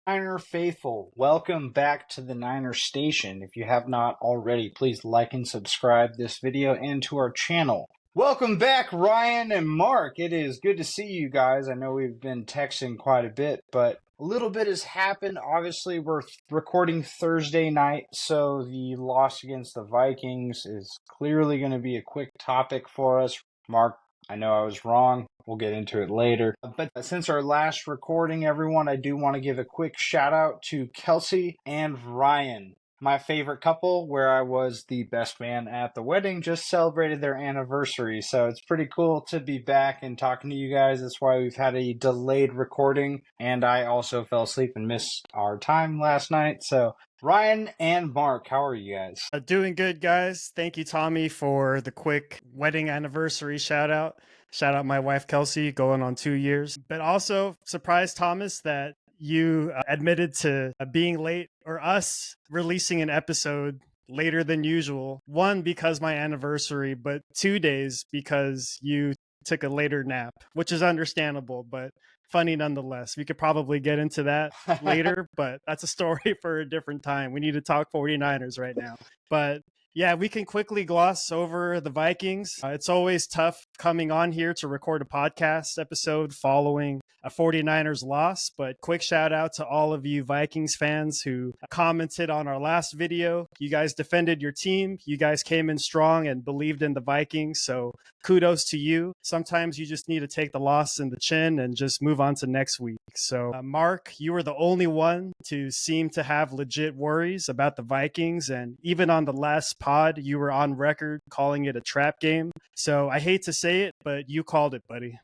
Niner faithful, welcome back to the Niner Station. If you have not already, please like and subscribe this video and to our channel. Welcome back, Ryan and Mark. It is good to see you guys. I know we've been texting quite a bit, but a little bit has happened. Obviously, we're recording Thursday night, so the loss against the Vikings is clearly going to be a quick topic for us. Mark, I know I was wrong. We'll get into it later. But since our last recording, everyone, I do want to give a quick shout out to Kelsey and Ryan. My favorite couple, where I was the best man at the wedding, just celebrated their anniversary. So it's pretty cool to be back and talking to you guys. That's why we've had a delayed recording. And I also fell asleep and missed our time last night. So Ryan and Mark, how are you guys? Doing good, guys. Thank you, Tommy, for the quick wedding anniversary shout out. Shout out my wife, Kelsey, going on 2 years. But also, surprise, Thomas, that you admitted to being late or us releasing an episode later than usual. 1, because my anniversary, but 2 days because you took a later nap, which is understandable, but funny nonetheless. We could probably get into that later, but that's a story for a different time. We need to talk 49ers right now. But yeah, we can quickly gloss over the Vikings. It's always tough coming on here to record a podcast episode following a 49ers loss, but quick shout out to all of you Vikings fans who commented on our last video. You guys defended your team. You guys came in strong and believed in the Vikings, so kudos to you. Sometimes you just need to take the loss in the chin and just move on to next week. So, Mark, you were the only one to seem to have legit worries about the Vikings, and even on the last pod, you were on record calling it a trap game. So I hate to say it, but you called it, buddy.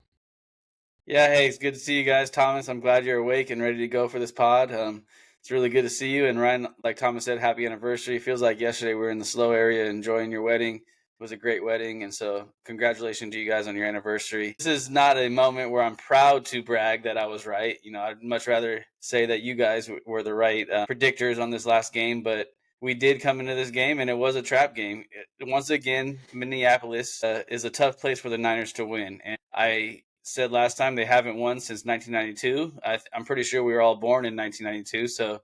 Yeah, hey, it's good to see you guys, Thomas. I'm glad you're awake and ready to go for this pod. It's really good to see you. And Ryan, like Thomas said, happy anniversary. Feels like yesterday we were in the slow area enjoying your wedding. It was a great wedding, and so congratulations to you guys on your anniversary. This is not a moment where I'm proud to brag that I was right. You know, I'd much rather say that you guys were the right predictors on this last game, but we did come into this game, and it was a trap game. Once again, Minneapolis is a tough place for the Niners to win, and I said last time they haven't won since 1992. I'm pretty sure we were all born in 1992, so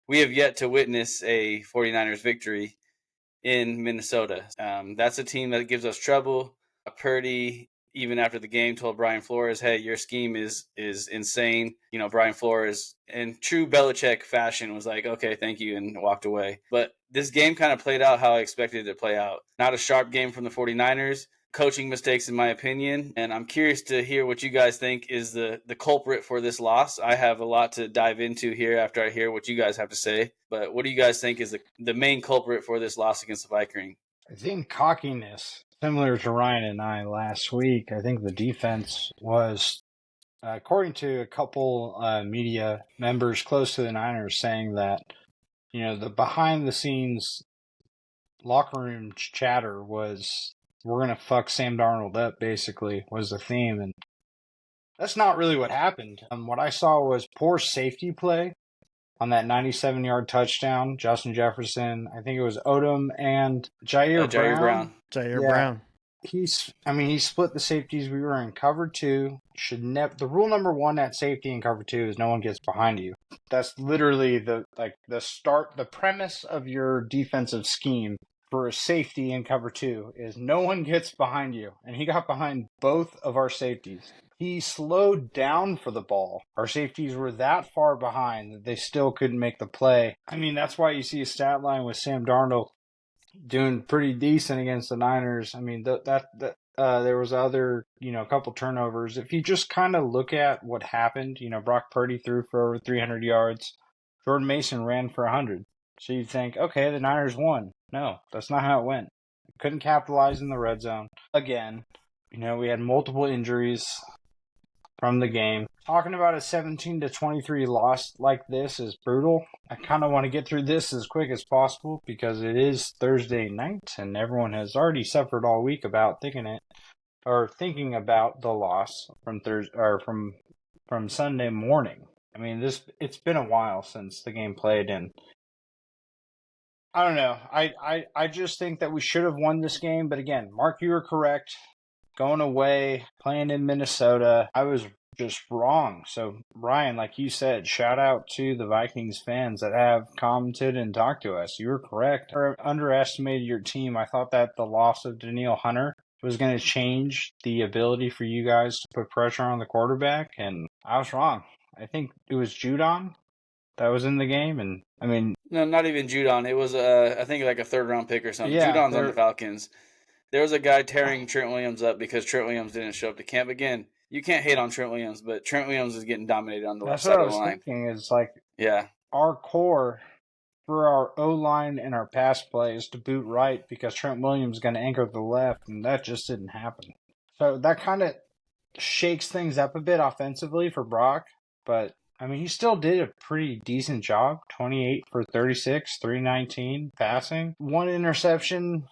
we have yet to witness a 49ers victory in Minnesota. That's a team that gives us trouble. Purdy, even after the game, told Brian Flores, hey, your scheme is insane. You know, Brian Flores, in true Belichick fashion, was like, okay, thank you, and walked away. But this game kind of played out how I expected it to play out. Not a sharp game from the 49ers. Coaching mistakes, in my opinion, and I'm curious to hear what you guys think is the culprit for this loss. I have a lot to dive into here after I hear what you guys have to say, but what do you guys think is the main culprit for this loss against the Vikings? I think cockiness, similar to Ryan and I last week. I think the defense was, according to a couple media members close to the Niners, saying that, you know, the behind-the-scenes locker room chatter was, we're going to fuck Sam Darnold up, basically, was the theme. And that's not really what happened. What I saw was poor safety play on that 97-yard touchdown. Justin Jefferson, I think it was Odom and Jair Brown. Jair Brown. He split the safeties. We were in cover 2. The rule number 1 at safety in cover 2 is no one gets behind you. That's literally the premise of your defensive scheme for a safety in cover 2 is no one gets behind you. And he got behind both of our safeties. He slowed down for the ball. Our safeties were that far behind that they still couldn't make the play. I mean, that's why you see a stat line with Sam Darnold doing pretty decent against the Niners. I mean, there was other, a couple turnovers. If you just kind of look at what happened, Brock Purdy threw for over 300 yards. Jordan Mason ran for 100. So you think, okay, the Niners won. No, that's not how it went. Couldn't capitalize in the red zone. Again, we had multiple injuries from the game. Talking about a 17-23 loss like this is brutal. I kind of want to get through this as quick as possible because it is Thursday night and everyone has already suffered all week about thinking about the loss from Sunday morning. I mean, it's been a while since the game played, and I don't know. I just think that we should have won this game, but again, Mark, you were correct. Going away, playing in Minnesota, I was just wrong. So, Ryan, like you said, shout out to the Vikings fans that have commented and talked to us. You were correct. I underestimated your team. I thought that the loss of Daniil Hunter was going to change the ability for you guys to put pressure on the quarterback, and I was wrong. I think it was Judon that was in the game, and I mean, No, not even Judon. It was I think like a third round pick or something. yeah, Judon's on the Falcons. There was a guy tearing Trent Williams up because Trent Williams didn't show up to camp. Again, you can't hate on Trent Williams, but Trent Williams is getting dominated on the left that's what side I of the was line. thinking. Is like Yeah. our core for our O-line and our pass play is to boot right because Trent Williams is going to anchor the left, and that just didn't happen. So that kind of shakes things up a bit offensively for Brock, but I mean, he still did a pretty decent job. 28 for 36, 319 passing. One interception.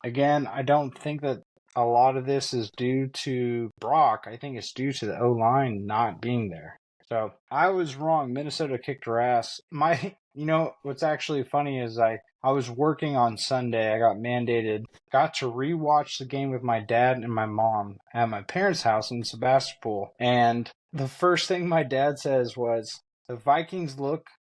Again, I don't think that a lot of this is due to Brock. I think it's due to the O-line not being there. So I was wrong. Minnesota kicked her ass. What's actually funny is I was working on Sunday. I got mandated. Got to rewatch the game with my dad and my mom at my parents' house in Sebastopol. And the first thing my dad says was, the Vikings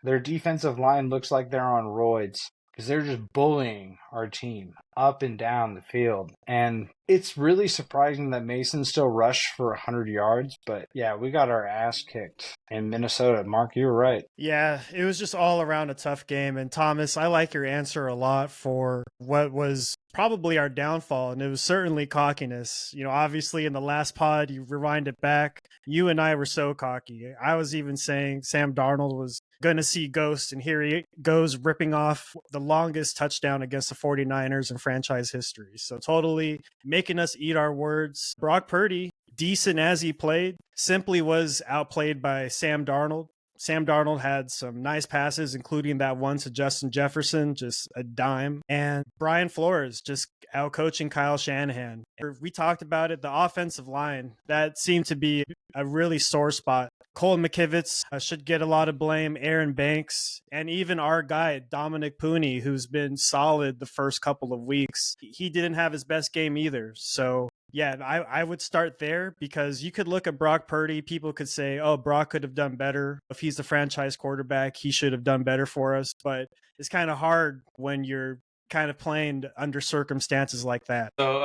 their defensive line looks like they're on roids because they're just bullying our team up and down the field. And it's really surprising that Mason still rushed for 100 yards. But yeah, we got our ass kicked in Minnesota. Mark, you were right. Yeah, it was just all around a tough game. And Thomas, I like your answer a lot for what was probably our downfall, and it was certainly cockiness. Obviously in the last pod, you rewind it back, you and I were so cocky. I was even saying Sam Darnold was going to see ghosts, and here he goes ripping off the longest touchdown against the 49ers in franchise history. So totally making us eat our words. Brock Purdy, decent as he played, simply was outplayed by Sam Darnold. Sam Darnold had some nice passes, including that one to Justin Jefferson, just a dime. And Brian Flores just out-coaching Kyle Shanahan. We talked about it, the offensive line, that seemed to be a really sore spot. Cole McKivitz should get a lot of blame, Aaron Banks, and even our guy, Dominic Pooney, who's been solid the first couple of weeks. He didn't have his best game either. So yeah, I would start there, because you could look at Brock Purdy. People could say, oh, Brock could have done better. If he's the franchise quarterback, he should have done better for us. But it's kind of hard when you're kind of playing under circumstances like that. So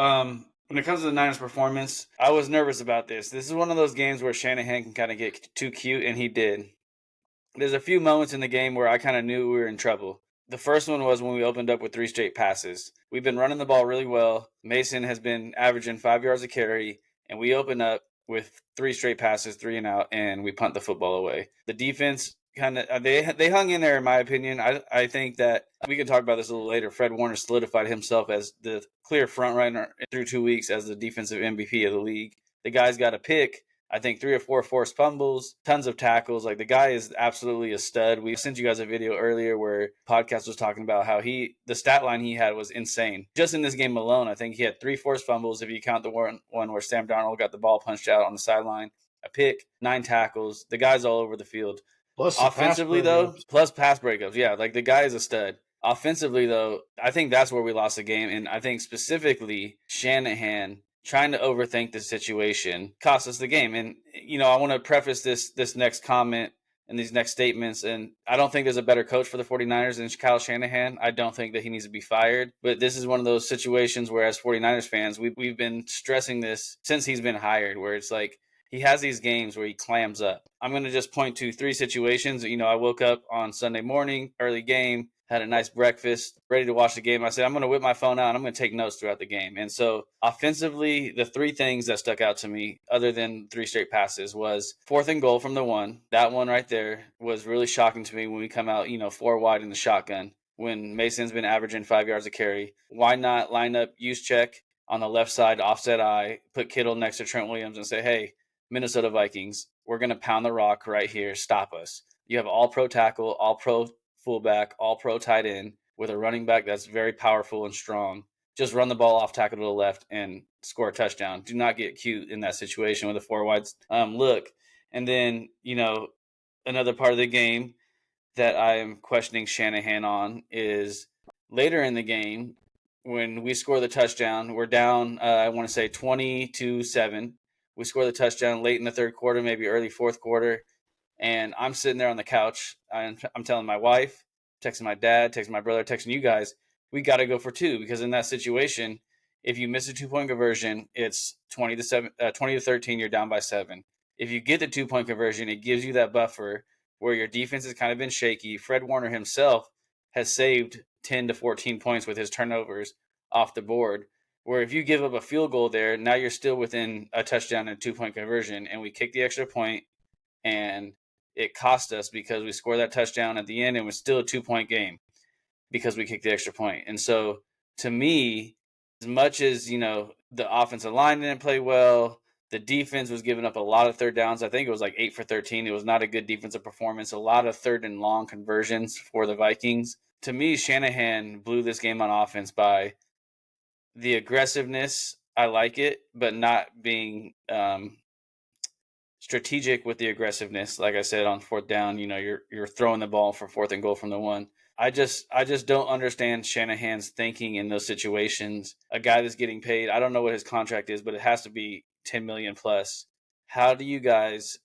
when it comes to the Niners' performance, I was nervous about this. This is one of those games where Shanahan can kind of get too cute, and he did. There's a few moments in the game where I kind of knew we were in trouble. The first one was when we opened up with 3 straight passes. We've been running the ball really well. Mason has been averaging 5 yards a carry, and we open up with 3 straight passes, 3 and out, and we punt the football away. The defense kind of they hung in there, in my opinion. I think that we can talk about this a little later. Fred Warner solidified himself as the clear front runner through 2 weeks as the defensive MVP of the league. The guy's got a pick. I think 3 or 4 forced fumbles, tons of tackles. Like, the guy is absolutely a stud. We sent you guys a video earlier where podcast was talking about how the stat line he had was insane. Just in this game alone, I think he had 3 forced fumbles, if you count the one where Sam Darnold got the ball punched out on the sideline, a pick, 9 tackles. The guy's all over the field. Plus offensively, though, plus pass breakups. Yeah, like, the guy is a stud. Offensively, though, I think that's where we lost the game. And I think specifically Shanahan trying to overthink the situation cost us the game. And, I want to preface this next comment and these next statements. And I don't think there's a better coach for the 49ers than Kyle Shanahan. I don't think that he needs to be fired. But this is one of those situations where, as 49ers fans, we've been stressing this since he's been hired, where it's like he has these games where he clams up. I'm going to just point to 3 situations. I woke up on Sunday morning, early game, had a nice breakfast, ready to watch the game. I said, I'm going to whip my phone out and I'm going to take notes throughout the game. And so offensively, the 3 things that stuck out to me, other than 3 straight passes, was 4th and goal from the 1. That one right there was really shocking to me when we come out, 4 wide in the shotgun, when Mason's been averaging 5 yards a carry. Why not line up Juszczyk on the left side, offset eye, put Kittle next to Trent Williams and say, hey, Minnesota Vikings, we're going to pound the rock right here. Stop us. You have all-pro tackle, all-pro fullback, all-pro tight end with a running back that's very powerful and strong. Just run the ball off tackle to the left and score a touchdown. Do not get cute in that situation with a 4 wide look. And then, another part of the game that I am questioning Shanahan on is later in the game when we score the touchdown. We're down, I want to say 20-7. We score the touchdown late in the third quarter, maybe early fourth quarter. And I'm sitting there on the couch. I'm telling my wife, texting my dad, texting my brother, texting you guys, we got to go for two, because in that situation, if you miss a 2-point conversion, it's 20 to 13. You're down by 7. If you get the 2-point conversion, it gives you that buffer where your defense has kind of been shaky. Fred Warner himself has saved 10 to 14 points with his turnovers off the board. Where if you give up a field goal there, now you're still within a touchdown and 2-point conversion, and we kick the extra point, and it cost us because we scored that touchdown at the end, and it was still a 2-point game because we kicked the extra point. And so, to me, as much as the offensive line didn't play well, the defense was giving up a lot of third downs. I think it was like 8 for 13. It was not a good defensive performance. A lot of third and long conversions for the Vikings. To me, Shanahan blew this game on offense by the aggressiveness. I like it, but not being strategic with the aggressiveness. Like I said, on fourth down, you're throwing the ball for 4th and goal from the 1. I just don't understand Shanahan's thinking in those situations. A guy that's getting paid, I don't know what his contract is, but it has to be 10 million plus. How do you guys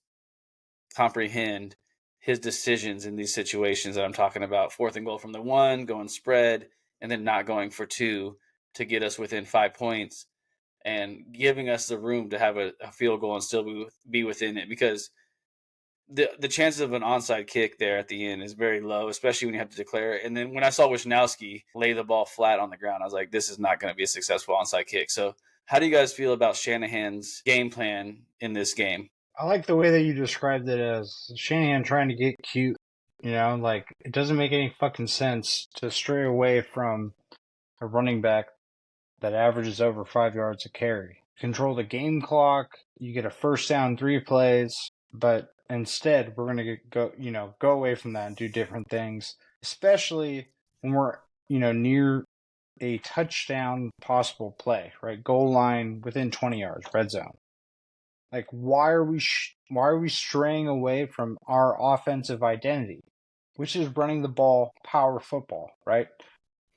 comprehend his decisions in these situations that I'm talking about? 4th and goal from the 1, going spread, and then not going for 2 to get us within 5 points, and giving us the room to have a field goal and still be within it, because the chances of an onside kick there at the end is very low, especially when you have to declare it. And then when I saw Wisnowski lay the ball flat on the ground, I was like, this is not going to be a successful onside kick. So how do you guys feel about Shanahan's game plan in this game? I like the way that you described it as Shanahan trying to get cute. Like, it doesn't make any fucking sense to stray away from a running back that averages over 5 yards a carry. Control the game clock. You get a first down, 3 plays, but instead we're going to go away from that and do different things, especially when we're, near a touchdown possible play, right? Goal line within 20 yards, red zone. Like, why are we straying away from our offensive identity, which is running the ball, power football, right?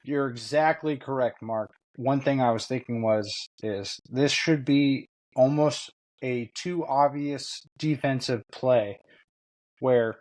You're exactly correct, Mark. One thing I was thinking is this should be almost a too obvious defensive play where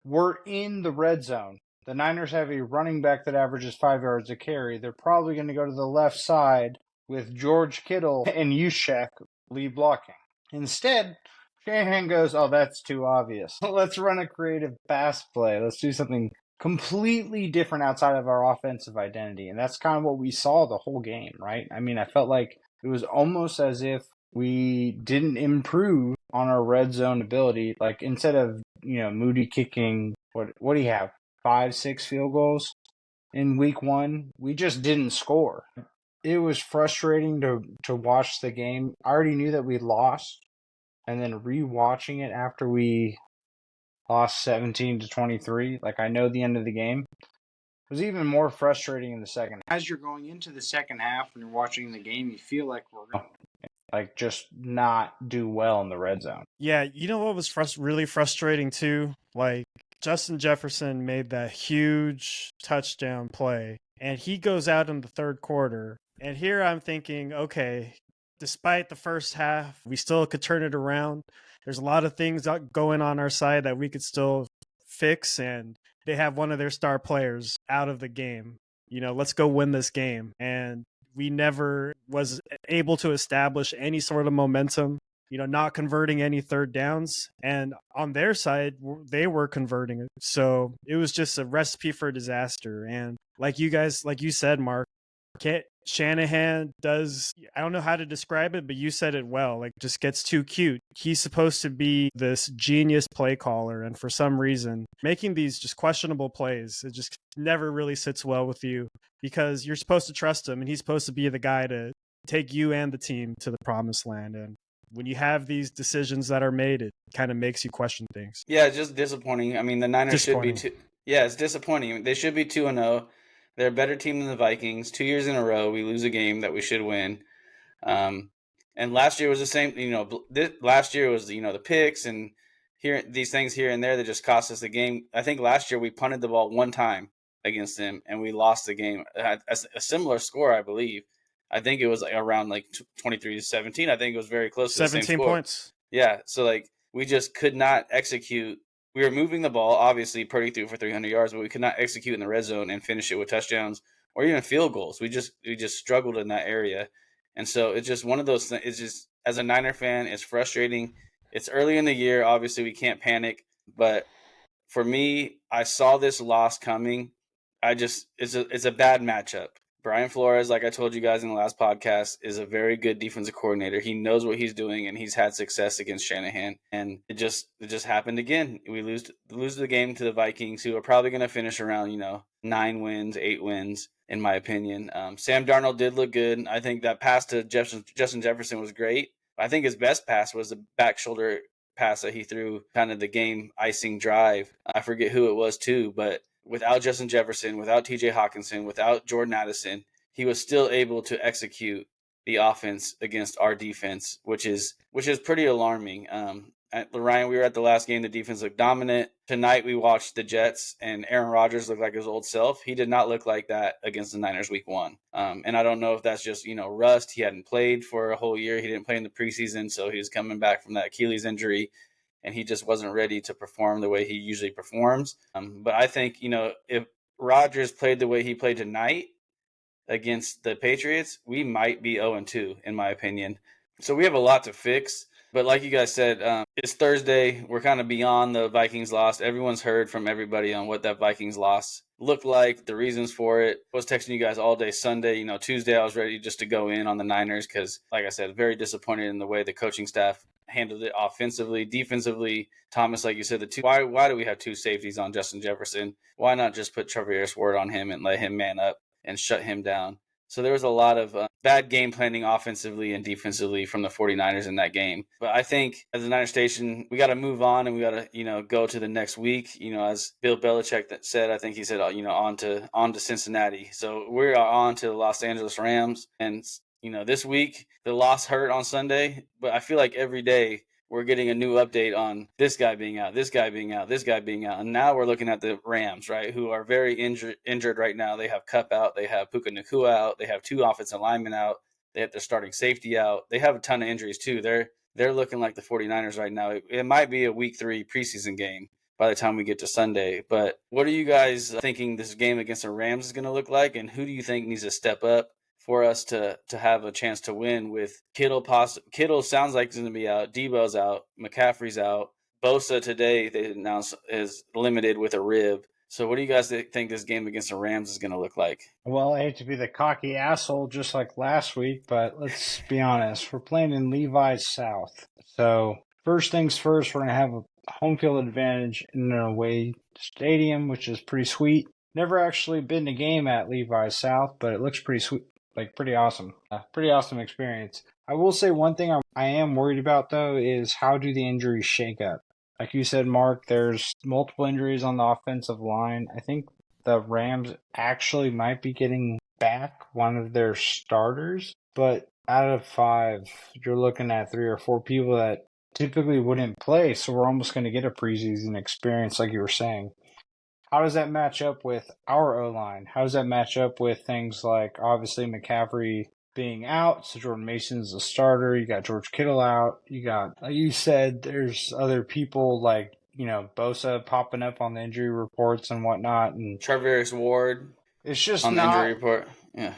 we're in the red zone. The Niners have a running back that averages 5 yards a carry. They're probably going to go to the left side with George Kittle and Juszczyk lead blocking. Instead, Shanahan goes, oh, that's too obvious. Let's run a creative pass play. Let's do something completely different outside of our offensive identity. And that's kind of what we saw the whole game, right? I mean, I felt like it was almost as if we didn't improve on our red zone ability. Like, instead of, Moody kicking, what do you have, 5-6 field goals in week 1? We just didn't score. It was frustrating to watch the game. I already knew that we lost, and then rewatching it after we lost 17-23, like, I know the end of the game, it was even more frustrating in the second. As you're going into the second half and you're watching the game, you feel like we're going to just not do well in the red zone. Yeah, you know what was really frustrating too? Like, Justin Jefferson made that huge touchdown play, and he goes out in the third quarter. And here I'm thinking, okay, despite the first half, we still could turn it around. There's a lot of things going on our side that we could still fix, and they have one of their star players out of the game. Let's go win this game. And we never was able to establish any sort of momentum, not converting any third downs. And on their side, they were converting it. So it was just a recipe for disaster. And like you said, Mark, Shanahan does, I don't know how to describe it, but you said it well, like, just gets too cute. He's supposed to be this genius play caller, and for some reason, making these just questionable plays, it just never really sits well with you, because you're supposed to trust him, and he's supposed to be the guy to take you and the team to the promised land. And when you have these decisions that are made, it kind of makes you question things. Yeah, it's just disappointing. I mean, the Niners should be it's disappointing. They should be 2-0. They're a better team than the Vikings. 2 years in a row, we lose a game that we should win. And last year was the same. Last year was the picks and these things here and there that just cost us the game. I think last year we punted the ball one time against them and we lost the game. A similar score, I believe. I think it was like around like 23-17. I think it was very close to the same 17 score. points. Yeah, so like we just could not execute. We were moving the ball. Obviously, Purdy threw for 300 yards, but we could not execute in the red zone and finish it with touchdowns or even field goals. We just struggled in that area, and so it's just one of those things. It's just, as a Niner fan, it's frustrating. It's early in the year. Obviously, we can't panic, but for me, I saw this loss coming. It's a bad matchup. Brian Flores, like I told you guys in the last podcast, is a very good defensive coordinator. He knows what he's doing, and he's had success against Shanahan. And it just happened again. We lose the game to the Vikings, who are probably going to finish around 9 wins, 8 wins, in my opinion. Sam Darnold did look good. I think that pass to Justin Jefferson was great. I think his best pass was the back shoulder pass that he threw, kind of the game icing drive. I forget who it was too, but without Justin Jefferson, without TJ Hawkinson, without Jordan Addison, he was still able to execute the offense against our defense, which is pretty alarming. At Ryan, we were at the last game. The defense looked dominant. Tonight, we watched the Jets, and Aaron Rodgers looked like his old self. He did not look like that against the Niners week 1. And I don't know if that's just, rust. He hadn't played for a whole year. He didn't play in the preseason, so he was coming back from that Achilles injury, and he just wasn't ready to perform the way he usually performs. But I think, if Rodgers played the way he played tonight against the Patriots, we might be 0-2, in my opinion. So we have a lot to fix. But like you guys said, it's Thursday. We're kind of beyond the Vikings loss. Everyone's heard from everybody on what that Vikings loss looked like, the reasons for it. I was texting you guys all day Sunday. Tuesday I was ready just to go in on the Niners because, like I said, very disappointed in the way the coaching staff handled it offensively. Defensively, Thomas, like you said, why do we have 2 safeties on Justin Jefferson? Why not just put Travis Ward on him and let him man up and shut him down? So there was a lot of bad game planning offensively and defensively from the 49ers in that game. But I think as a Niner Station, we got to move on and we got to, go to the next week. As Bill Belichick said, I think he said, on to Cincinnati. So we're on to the Los Angeles Rams. And, this week, the loss hurt on Sunday. But I feel like every day we're getting a new update on this guy being out, this guy being out, this guy being out. And now we're looking at the Rams, right, who are very injured right now. They have Kupp out. They have Puka Nacua out. They have 2 offensive linemen out. They have their starting safety out. They have a ton of injuries, too. They're looking like the 49ers right now. It might be a week 3 preseason game by the time we get to Sunday. But what are you guys thinking this game against the Rams is going to look like? And who do you think needs to step up for us to have a chance to win? With Kittle sounds like he's going to be out. Debo's out. McCaffrey's out. Bosa today, they announced, is limited with a rib. So what do you guys think this game against the Rams is going to look like? Well, I hate to be the cocky asshole just like last week, but let's be honest. We're playing in Levi's South. So first things first, we're going to have a home field advantage in an away stadium, which is pretty sweet. Never actually been to a game at Levi's South, but it looks pretty sweet. Pretty awesome. Pretty awesome experience. I will say one thing I am worried about, though, is how do the injuries shake up? Like you said, Mark, there's multiple injuries on the offensive line. I think the Rams actually might be getting back one of their starters, but out of 5, you're looking at 3 or 4 people that typically wouldn't play, so we're almost going to get a preseason experience, like you were saying. How does that match up with our O-line? How does that match up with things like, obviously, McCaffrey being out, so Jordan Mason's the starter. You got George Kittle out. You got, like you said, there's other people like, Bosa popping up on the injury reports and whatnot. And Travis Ward it's just on the injury report. Yeah.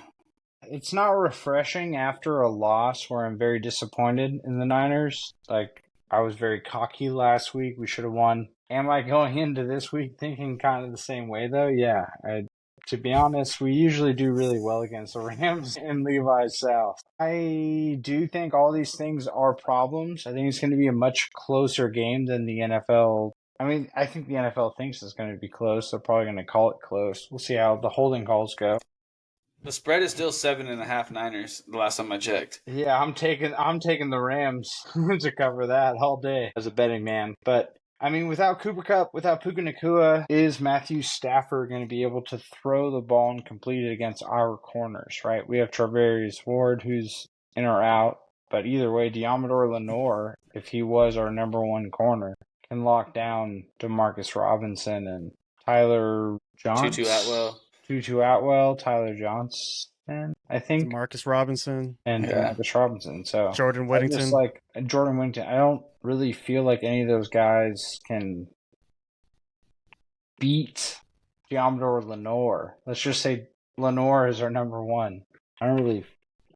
It's not refreshing after a loss where I'm very disappointed in the Niners. Like, I was very cocky last week. We should have won. Am I going into this week thinking kind of the same way, though? Yeah. To be honest, we usually do really well against the Rams in Levi's South. I do think all these things are problems. I think it's going to be a much closer game than the NFL. I mean, I think the NFL thinks it's going to be close. They're probably going to call it close. We'll see how the holding calls go. The spread is still 7.5 Niners. The last time I checked. Yeah, I'm taking the Rams to cover that all day as a betting man. But I mean, without Cooper Kupp, without Puka Nacua, is Matthew Stafford going to be able to throw the ball and complete it against our corners? Right? We have Travis Ward, who's in or out. But either way, Deommodore Lenoir, if he was our number 1 corner, can lock down Demarcus Robinson and Tyler Johnson. Tutu Atwell, Tyler Johnson. and I think Demarcus Robinson, and Yeah. Demarcus Robinson. So Jordan I just Whittington. like Jordan Whittington. I don't really feel like any of those guys can beat Diamador Lenore. Let's just say Lenore is our number one. I don't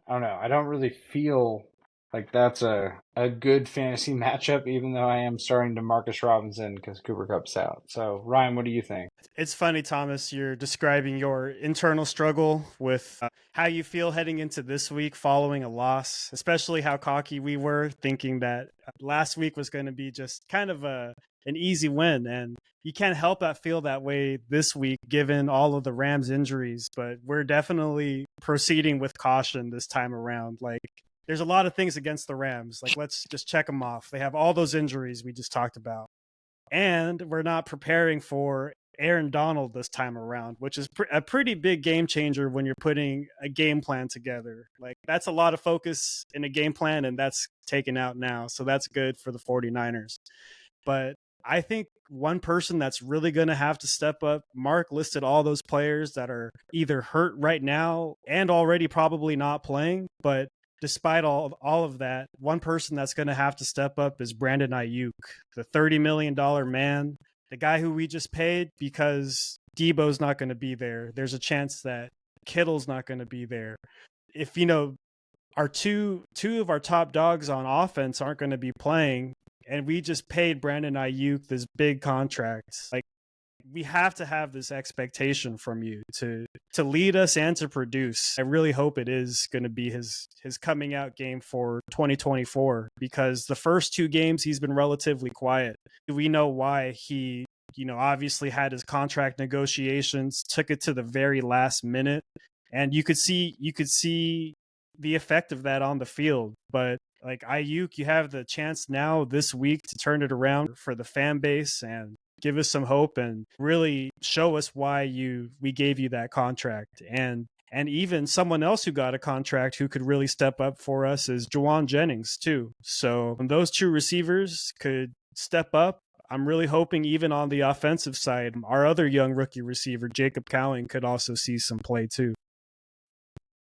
know. I don't really feel like that's a good fantasy matchup, even though I am starting to Marcus Robinson because Cooper Cup's out. So, Ryan, what do you think? It's funny, Thomas, you're describing your internal struggle with how you feel heading into this week following a loss, especially how cocky we were, thinking that last week was going to be just kind of an easy win. And you can't help but feel that way this week, given all of the Rams injuries. But we're definitely proceeding with caution this time around. Like, there's a lot of things against the Rams. Like, let's just check them off. They have all those injuries we just talked about. And we're not preparing for Aaron Donald this time around, which is a pretty big game changer when you're putting a game plan together. Like, that's a lot of focus in a game plan, and that's taken out now. So that's good for the 49ers. But I think one person that's really going to have to step up, Mark listed all those players that are either hurt right now and already probably not playing. But despite all of that, one person that's going to have to step up is Brandon Ayuk, the $30 million man, the guy who we just paid because Debo's not going to be there. There's a chance that Kittle's not going to be there. If, our two of our top dogs on offense aren't going to be playing, and we just paid Brandon Ayuk this big contract. Like, we have to have this expectation from you to lead us and to produce. I really hope it is going to be his coming out game for 2024, because the first two games he's been relatively quiet. We know why. He obviously had his contract negotiations, took it to the very last minute, and you could see the effect of that on the field. But like Ayuk, you have the chance now this week to turn it around for the fan base and give us some hope and really show us why we gave you that contract. And even someone else who got a contract who could really step up for us is Juwan Jennings too. So when those two receivers could step up, I'm really hoping even on the offensive side, our other young rookie receiver, Jacob Cowing, could also see some play too.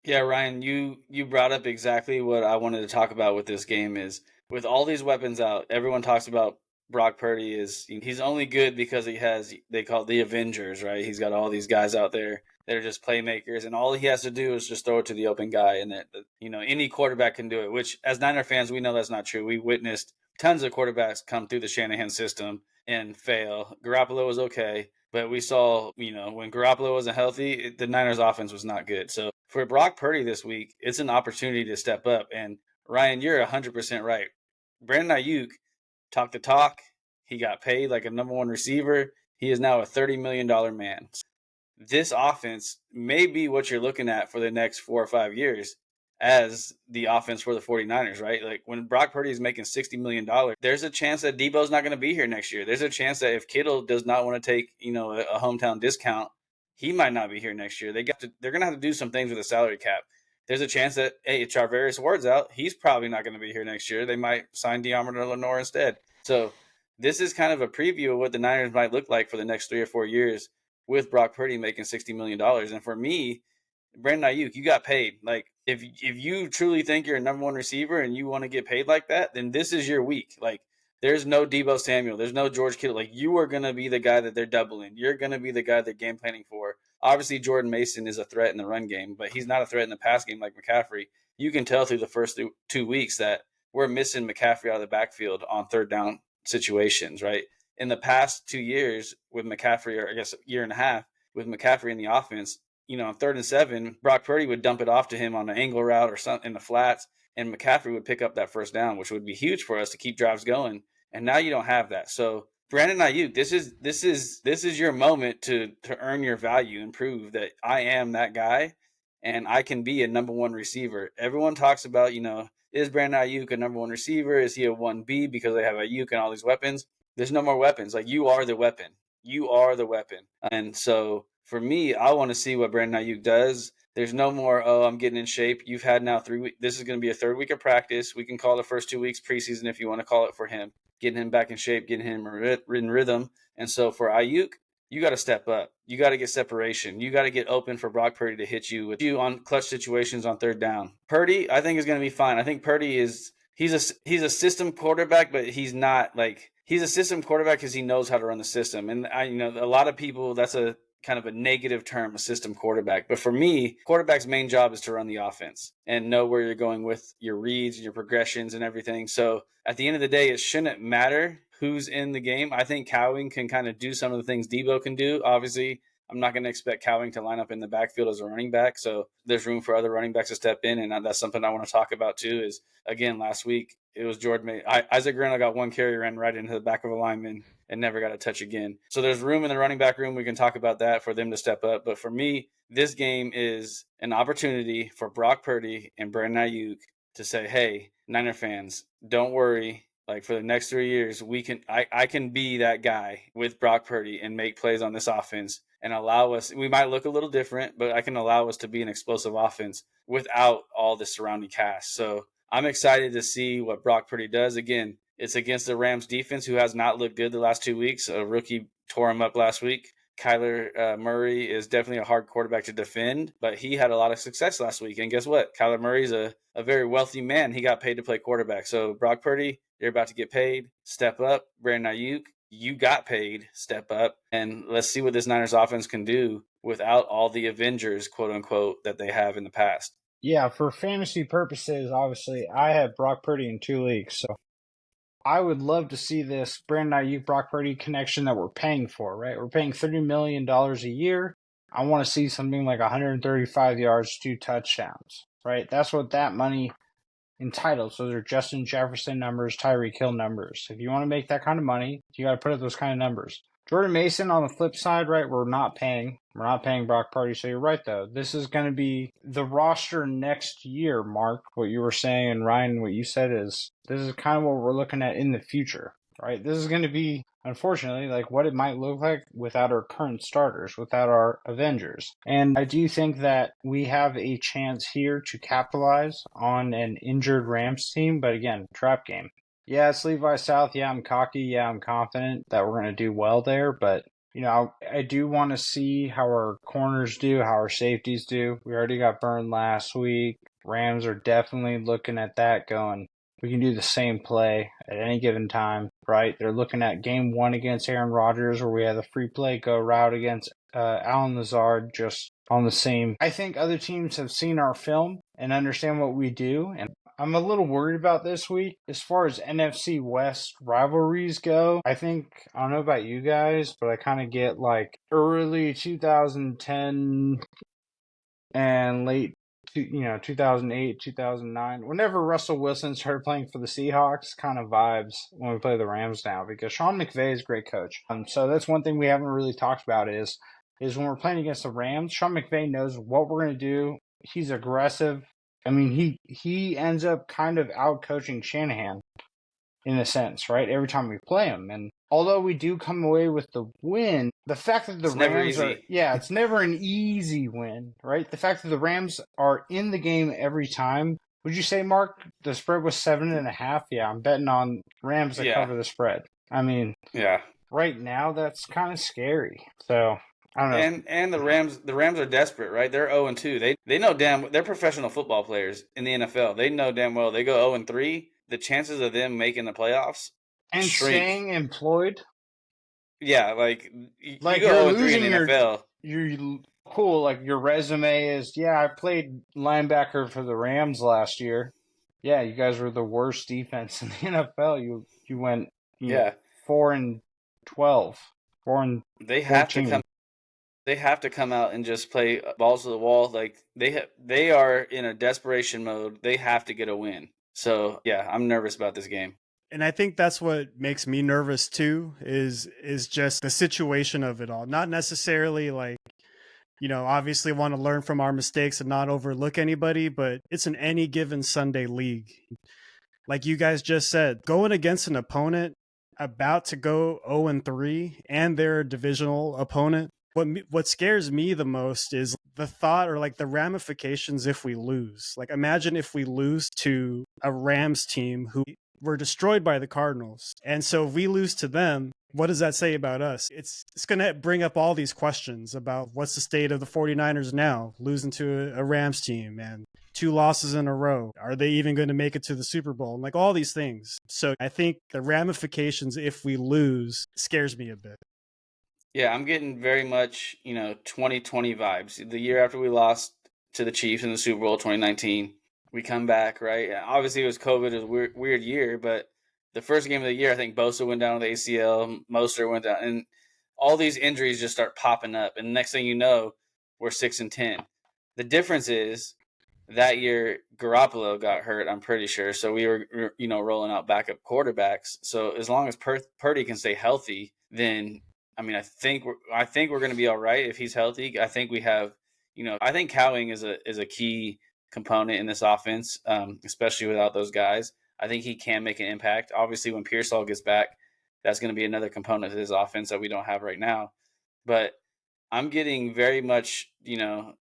Yeah, Ryan, you brought up exactly what I wanted to talk about with this game. Is with all these weapons out, everyone talks about Brock Purdy he's only good because they call it the Avengers, right? He's got all these guys out there that are just playmakers, and all he has to do is just throw it to the open guy, and that any quarterback can do it. Which, as Niner fans, we know that's not true. We witnessed tons of quarterbacks come through the Shanahan system and fail. Garoppolo was okay, but we saw, when Garoppolo wasn't healthy, the Niners offense was not good. So for Brock Purdy this week, it's an opportunity to step up. And Ryan, you're 100% right. Brandon Ayuk talked the talk. He got paid like a number one receiver. He is now a $30 million man. This offense may be what you're looking at for the next 4 or 5 years as the offense for the 49ers, right? Like, when Brock Purdy is making $60 million, there's a chance that Debo's not going to be here next year. There's a chance that if Kittle does not want to take, a hometown discount, he might not be here next year. They're going to have to do some things with the salary cap. There's a chance that, hey, if Charvarius Ward's out, he's probably not going to be here next year. They might sign Diamador Lenore instead. So this is kind of a preview of what the Niners might look like for the next 3 or 4 years with Brock Purdy making $60 million. And for me, Brandon Ayuk, you got paid. Like, if you truly think you're a number one receiver and you want to get paid like that, then this is your week. Like, there's no Debo Samuel. There's no George Kittle. Like, you are going to be the guy that they're doubling. You're going to be the guy they're game planning for. Obviously, Jordan Mason is a threat in the run game, but he's not a threat in the pass game like McCaffrey. You can tell through the first 2 weeks that we're missing McCaffrey out of the backfield on third down situations, right? In the past 2 years with McCaffrey, or I guess a year and a half with McCaffrey in the offense, on 3rd and 7, Brock Purdy would dump it off to him on an angle route or something in the flats, and McCaffrey would pick up that first down, which would be huge for us to keep drives going. And now you don't have that. So Brandon Ayuk, this is your moment to earn your value and prove that I am that guy, and I can be a number one receiver. Everyone talks about, is Brandon Ayuk a number one receiver? Is he a 1B because they have Ayuk and all these weapons? There's no more weapons. Like, you are the weapon. You are the weapon. And so for me, I want to see what Brandon Ayuk does. There's no more, I'm getting in shape. You've had now 3 weeks. This is going to be a 3rd week of practice. We can call the first 2 weeks preseason if you want to call it for him. Getting him back in shape, getting him in rhythm. And so for Ayuk, you got to step up. You got to get separation. You got to get open for Brock Purdy to hit you on clutch situations on third down. Purdy, I think, is going to be fine. I think Purdy he's a system quarterback, but he's not like he's a system quarterback because he knows how to run the system. And a lot of people, that's a kind of a negative term, a system quarterback. But for me, quarterback's main job is to run the offense and know where you're going with your reads and your progressions and everything. So at the end of the day, it shouldn't matter who's in the game. I think Cowing can kind of do some of the things Debo can do. Obviously, I'm not going to expect Cowing to line up in the backfield as a running back. So there's room for other running backs to step in. And that's something I want to talk about too is, again, last week, it was Jordan May. Isaac Grandal got one carry, ran right into the back of a lineman and never got a touch again. So there's room in the running back room. We can talk about that for them to step up. But for me, this game is an opportunity for Brock Purdy and Brandon Ayuk to say, hey, Niner fans, don't worry. Like for the next 3 years, I can be that guy with Brock Purdy and make plays on this offense and allow us. We might look a little different, but I can allow us to be an explosive offense without all the surrounding cast. So I'm excited to see what Brock Purdy does. Again, it's against the Rams defense, who has not looked good the last 2 weeks. A rookie tore him up last week. Kyler Murray is definitely a hard quarterback to defend, but he had a lot of success last week. And guess what? Kyler Murray's a very wealthy man. He got paid to play quarterback. So Brock Purdy, you're about to get paid. Step up. Brandon Ayuk, you got paid. Step up. And let's see what this Niners offense can do without all the Avengers, quote unquote, that they have in the past. Yeah, for fantasy purposes, obviously, I have Brock Purdy in 2 leagues, so I would love to see this Brandon Ayuk Brock Purdy connection that we're paying for, right? We're paying $30 million a year. I want to see something like 135 yards, 2 touchdowns, right? That's what that money entitles. Those are Justin Jefferson numbers, Tyreek Hill numbers. If you want to make that kind of money, you got to put up those kind of numbers. Jordan Mason on the flip side, right, we're not paying Brock Purdy, so you're right, though. This is going to be the roster next year, Mark. What you were saying, and Ryan, what you said is this is kind of what we're looking at in the future, right? This is going to be, unfortunately, like what it might look like without our current starters, without our Avengers. And I do think that we have a chance here to capitalize on an injured Rams team, but again, trap game. Yeah, it's Levi South. Yeah, I'm cocky. Yeah, I'm confident that we're going to do well there. But, I do want to see how our corners do, how our safeties do. We already got burned last week. Rams are definitely looking at that going, we can do the same play at any given time, right? They're looking at game 1 against Aaron Rodgers where we had the free play go route against Alan Lazard, just on the same. I think other teams have seen our film and understand what we do, and I'm a little worried about this week. As far as NFC West rivalries go, I don't know about you guys, but I kind of get like early 2010 and late 2008, 2009. Whenever Russell Wilson started playing for the Seahawks, kind of vibes when we play the Rams now, because Sean McVay is a great coach. So that's one thing we haven't really talked about is when we're playing against the Rams, Sean McVay knows what we're going to do. He's aggressive. I mean, he ends up kind of out-coaching Shanahan in a sense, right? Every time we play him. And although we do come away with the win, the fact that the Rams are... Yeah, it's never an easy win, right? The fact that the Rams are in the game every time. Would you say, Mark, the spread was 7.5? Yeah, I'm betting on Rams to cover the spread. I mean, right now, that's kind of scary. So... I don't know. And the Rams are desperate, right? They're 0-2. They know they're professional football players in the NFL. They know damn well they go 0-3. The chances of them making the playoffs and shrink. Staying employed. Yeah, like you go you're 0-3 in the NFL. You're cool. Like your resume is, I played linebacker for the Rams last year. Yeah, you guys were the worst defense in the NFL. You went 4-12, 4-14. They have to come out and just play balls to the wall. Like they are in a desperation mode. They have to get a win. So yeah, I'm nervous about this game. And I think that's what makes me nervous too, is just the situation of it all. Not necessarily like, obviously want to learn from our mistakes and not overlook anybody, but it's an any given Sunday league. Like you guys just said, going against an opponent about to go 0-3 and they're a divisional opponent. What scares me the most is the thought or like the ramifications if we lose. Like imagine if we lose to a Rams team who were destroyed by the Cardinals. And so if we lose to them, What does that say about us? It's going to bring up all these questions about what's the state of the 49ers now, losing to a Rams team and 2 losses in a row. Are they even going to make it to the Super Bowl? And like all these things. So I think the ramifications if we lose scares me a bit. Yeah, I'm getting very much, 2020 vibes. The year after we lost to the Chiefs in the Super Bowl 2019, we come back, right? Obviously, it was COVID, it was a weird year, but the first game of the year, I think Bosa went down with ACL, Mostert went down, and all these injuries just start popping up. And the next thing you know, we're 6-10. The difference is that year Garoppolo got hurt, I'm pretty sure. So we were, rolling out backup quarterbacks. So as long as Purdy can stay healthy, then I mean, I think we're going to be all right if he's healthy. I think we have, I think Cowing is a key component in this offense, especially without those guys. I think he can make an impact. Obviously, when Pearsall gets back, that's going to be another component of his offense that we don't have right now. But I'm getting very much,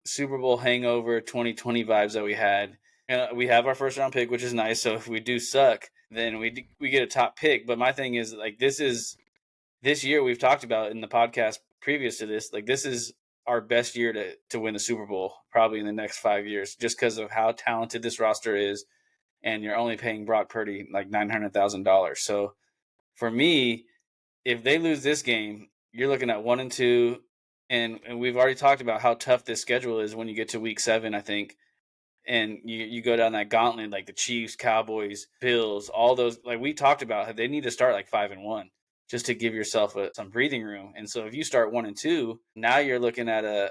Super Bowl hangover 2020 vibes that we had. And we have our first round pick, which is nice. So if we do suck, then we get a top pick. But my thing is like this year we've talked about in the podcast previous to this, like this is our best year to win the Super Bowl probably in the next 5 years, just because of how talented this roster is, and you're only paying Brock Purdy like $900,000. So for me, if they lose this game, you're looking at 1-2, and we've already talked about how tough this schedule is when you get to week 7, I think. And you go down that gauntlet, like the Chiefs, Cowboys, Bills, all those, like we talked about, they need to start like 5-1 just to give yourself some breathing room. And so if you start 1-2, now you're looking at a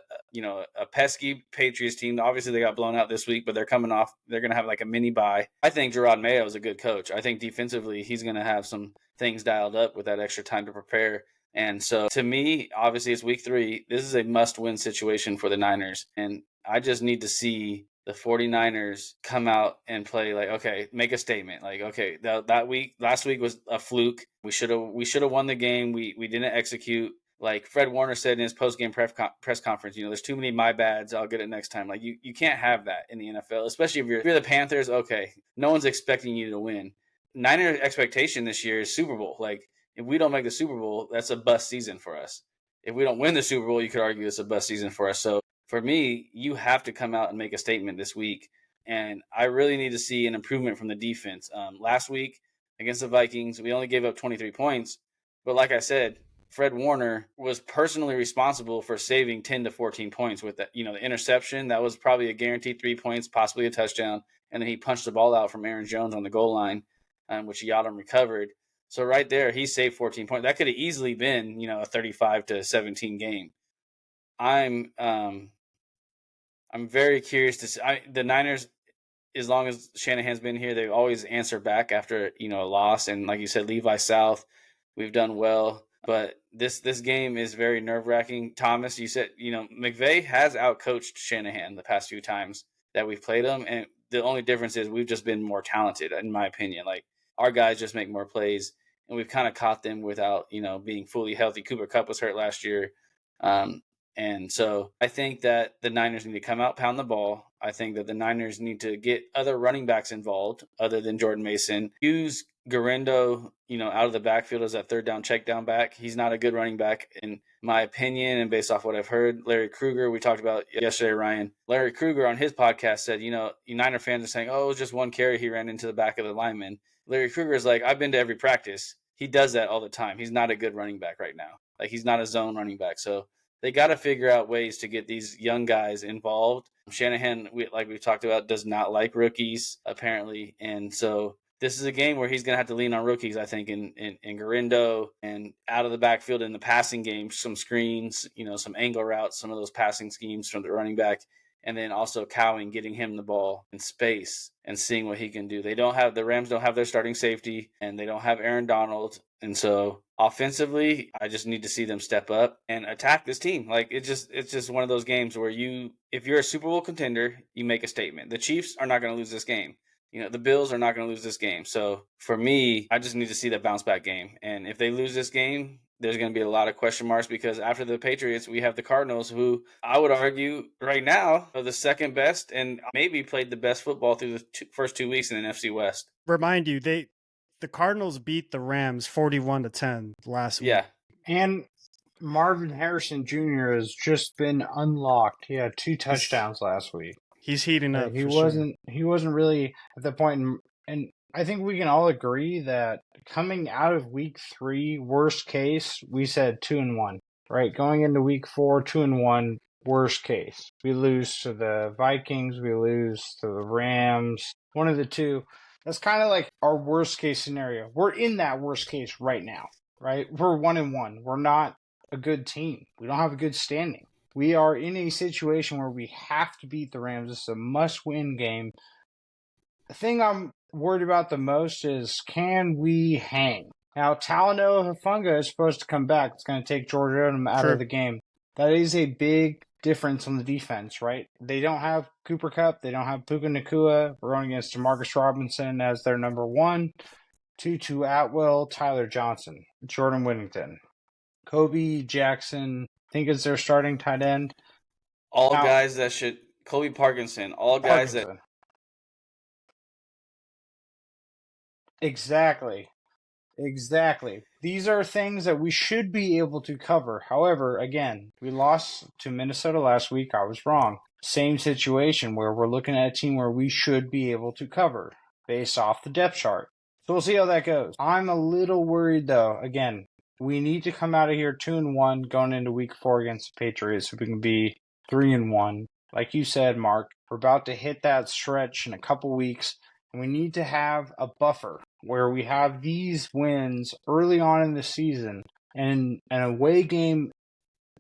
pesky Patriots team. Obviously they got blown out this week, but they're going to have like a mini bye. I think Gerard Mayo is a good coach. I think defensively he's going to have some things dialed up with that extra time to prepare. And so to me, obviously it's week 3. This is a must-win situation for the Niners. And I just need to see the 49ers come out and play like, okay, make a statement. Like, okay, last week was a fluke. We should have won the game. We didn't execute. Like Fred Warner said in his post-game press conference, there's too many my bads. I'll get it next time. Like you can't have that in the NFL, especially if you're the Panthers. Okay, no one's expecting you to win. Niners expectation this year is Super Bowl. Like if we don't make the Super Bowl, that's a bust season for us. If we don't win the Super Bowl, you could argue it's a bust season for us. So for me, you have to come out and make a statement this week. And I really need to see an improvement from the defense. Last week against the Vikings, we only gave up 23 points. But like I said, Fred Warner was personally responsible for saving 10 to 14 points with that. The interception, that was probably a guaranteed 3 points, possibly a touchdown. And then he punched the ball out from Aaron Jones on the goal line, which Yadam recovered. So right there, he saved 14 points. That could have easily been, a 35-17 game. I'm very curious to see the Niners. As long as Shanahan's been here, they always answer back after a loss. And like you said, Levi South, we've done well, but this game is very nerve wracking. Thomas, you said McVay has outcoached Shanahan the past few times that we've played him, and the only difference is we've just been more talented, in my opinion. Like our guys just make more plays, and we've kind of caught them without being fully healthy. Cooper Kupp was hurt last year. And so I think that the Niners need to come out, pound the ball. I think that the Niners need to get other running backs involved other than Jordan Mason. Use Garindo, out of the backfield as that third down, check down back. He's not a good running back in my opinion, and based off what I've heard. Larry Krueger, we talked about yesterday, Ryan. Larry Krueger on his podcast said, Niner fans are saying, oh, it was just one carry. He ran into the back of the lineman. Larry Krueger is like, I've been to every practice. He does that all the time. He's not a good running back right now. Like he's not a zone running back. So they got to figure out ways to get these young guys involved. Shanahan, like we've talked about, does not like rookies, apparently. And so this is a game where he's going to have to lean on rookies, I think, in Garindo and out of the backfield in the passing game, some screens, some angle routes, some of those passing schemes from the running back. And then also Cowing, getting him the ball in space and seeing what he can do. The Rams don't have their starting safety, and they don't have Aaron Donald. And so offensively, I just need to see them step up and attack this team. Like it's just one of those games where if you're a Super Bowl contender, you make a statement. The Chiefs are not going to lose this game. The Bills are not going to lose this game. So for me, I just need to see that bounce back game. And if they lose this game, there's going to be a lot of question marks, because after the Patriots, we have the Cardinals, who I would argue right now are the second best and maybe played the best football through the first 2 weeks in the NFC West. Remind you, the the Cardinals beat the Rams 41-10 last week. Yeah. And Marvin Harrison Jr. has just been unlocked. He had 2 touchdowns last week. He's heating up. He for wasn't. Sure. He wasn't really at the point, and I think we can all agree that coming out of week 3, worst case, we said 2-1. Right, going into week 4, 2-1. Worst case, we lose to the Vikings, we lose to the Rams. One of the two. That's kind of like our worst case scenario. We're in that worst case right now. Right, we're 1-1. We're not a good team. We don't have a good standing. We are in a situation where we have to beat the Rams. It's a must-win game. The thing I'm worried about the most is, can we hang? Now, Talanoa Hufanga is supposed to come back. It's going to take George Odom out of the game. That is a big difference on the defense, right? They don't have Cooper Kupp. They don't have Puka Nacua. We're going against Demarcus Robinson as their number 1. Tutu Atwell, Tyler Johnson, Jordan Whittington, Kobe Jackson, I think is their starting tight end. Guys that should – Kobe Parkinson. Guys that – Exactly. These are things that we should be able to cover. However, again, we lost to Minnesota last week. I was wrong. Same situation where we're looking at a team where we should be able to cover based off the depth chart. So we'll see how that goes. I'm a little worried, though. Again, we need to come out of here 2-1 going into week 4 against the Patriots so we can be 3-1. Like you said, Mark, we're about to hit that stretch in a couple weeks, and we need to have a buffer where we have these wins early on in the season and an away game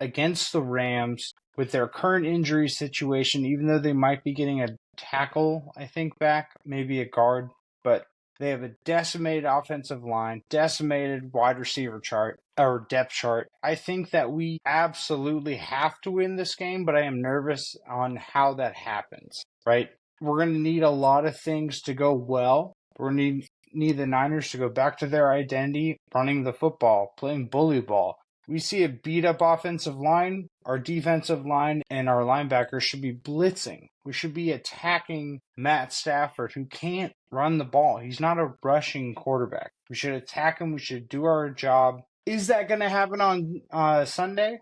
against the Rams with their current injury situation, even though they might be getting a tackle, I think, back, maybe a guard, but they have a decimated offensive line, decimated wide receiver chart or depth chart. I think that we absolutely have to win this game, but I am nervous on how that happens, right? We're going to need a lot of things to go well. We're going to need the Niners to go back to their identity, running the football, playing bully ball. We see a beat-up offensive line. Our defensive line and our linebackers should be blitzing. We should be attacking Matt Stafford, who can't run the ball. He's not a rushing quarterback. We should attack him. We should do our job. Is that going to happen on Sunday?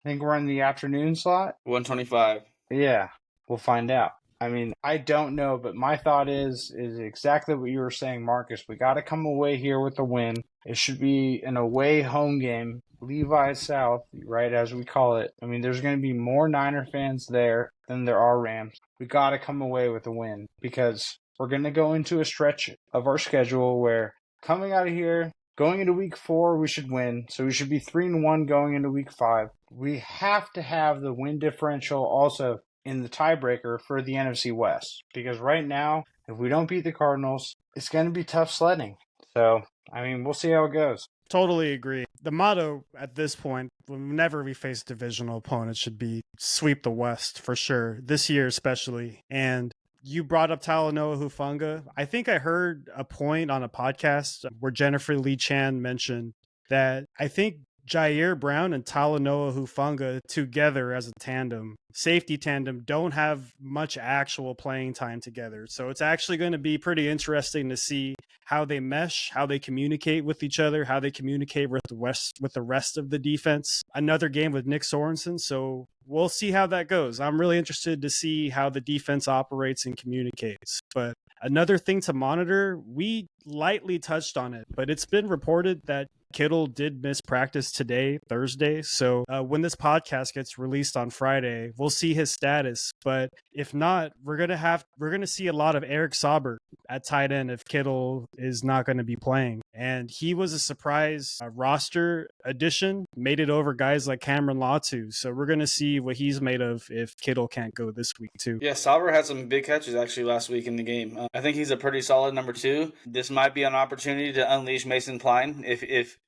I think we're in the afternoon slot. 125. Yeah, we'll find out. I mean, I don't know, but my thought is exactly what you were saying, Marcus. We got to come away here with a win. It should be an away home game, Levi South, right, as we call it. I mean, there's going to be more Niner fans there than there are Rams. We got to come away with a win because we're going to go into a stretch of our schedule where coming out of here, going into week 4, we should win. So we should be 3-1 going into week 5. We have to have the win differential also in the tiebreaker for the NFC West. Because right now, if we don't beat the Cardinals, it's going to be tough sledding. So, I mean, we'll see how it goes. Totally agree. The motto at this point, whenever we face divisional opponents, should be sweep the West for sure. This year especially. And you brought up Talanoa Hufanga. I think I heard a point on a podcast where Jennifer Lee Chan mentioned that I think Jair Brown and Talanoa Hufanga together as a tandem, safety tandem, don't have much actual playing time together. So it's actually going to be pretty interesting to see how they mesh, how they communicate with each other, how they communicate with the rest of the defense. Another game with Nick Sorensen. So we'll see how that goes. I'm really interested to see how the defense operates and communicates. But another thing to monitor, we lightly touched on it, but it's been reported that Kittle did miss practice today, Thursday. So when this podcast gets released on Friday, we'll see his status. But if not, we're gonna see a lot of Eric Saubert at tight end if Kittle is not going to be playing. And he was a surprise roster addition, made it over guys like Cameron Latu. So we're gonna see what he's made of if Kittle can't go this week too. Yeah, Saubert had some big catches actually last week in the game. I think he's a pretty solid number 2. This might be an opportunity to unleash Mason Pline if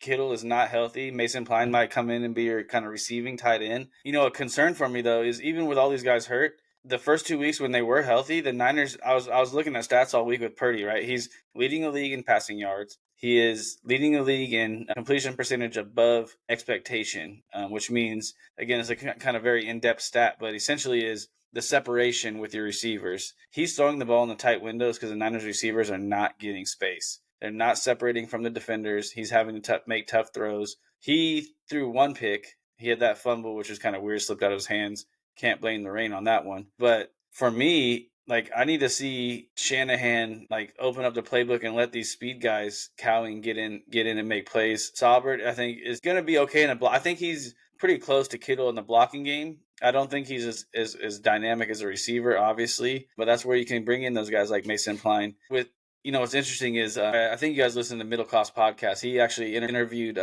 Kittle is not healthy. Mason Pline might come in and be your kind of receiving tight end. You know, a concern for me though is even with all these guys hurt, the first 2 weeks when they were healthy, the Niners, I was looking at stats all week with Purdy, right? He's leading the league in passing yards. He is leading the league in completion percentage above expectation, which means, again, it's a kind of very in-depth stat, but essentially is the separation with your receivers. He's throwing the ball in the tight windows because the Niners receivers are not getting space. They're not separating from the defenders. He's having to make tough throws. He threw one pick. He had that fumble, which was kind of weird, slipped out of his hands. Can't blame the rain on that one. But for me, like, I need to see Shanahan like open up the playbook and let these speed guys, Cowing, get in and make plays. Saubert, I think, is going to be okay in a block. I think he's pretty close to Kittle in the blocking game. I don't think he's as dynamic as a receiver, obviously, but that's where you can bring in those guys like Mason Pline. With, what's interesting is I think you guys listen to Middle Class Podcast. He actually interviewed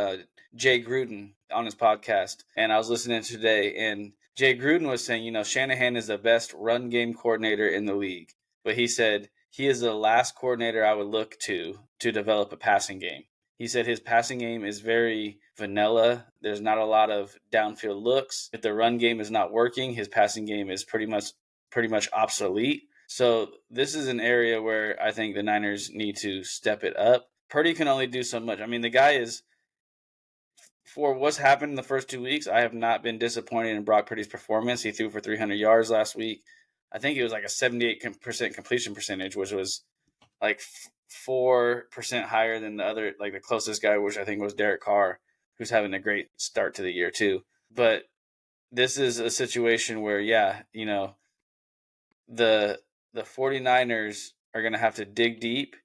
Jay Gruden on his podcast, and I was listening today, and Jay Gruden was saying, Shanahan is the best run game coordinator in the league, but he said he is the last coordinator I would look to develop a passing game. He said his passing game is very vanilla. There's not a lot of downfield looks. If the run game is not working, his passing game is pretty much obsolete. So this is an area where I think the Niners need to step it up. Purdy can only do so much. I mean, the guy is, for what's happened in the first 2 weeks, I have not been disappointed in Brock Purdy's performance. He threw for 300 yards last week. I think it was like a 78% completion percentage, which was like 4% higher than the other, like the closest guy, which I think was Derek Carr, who's having a great start to the year too. But this is a situation where, the 49ers are going to have to dig deep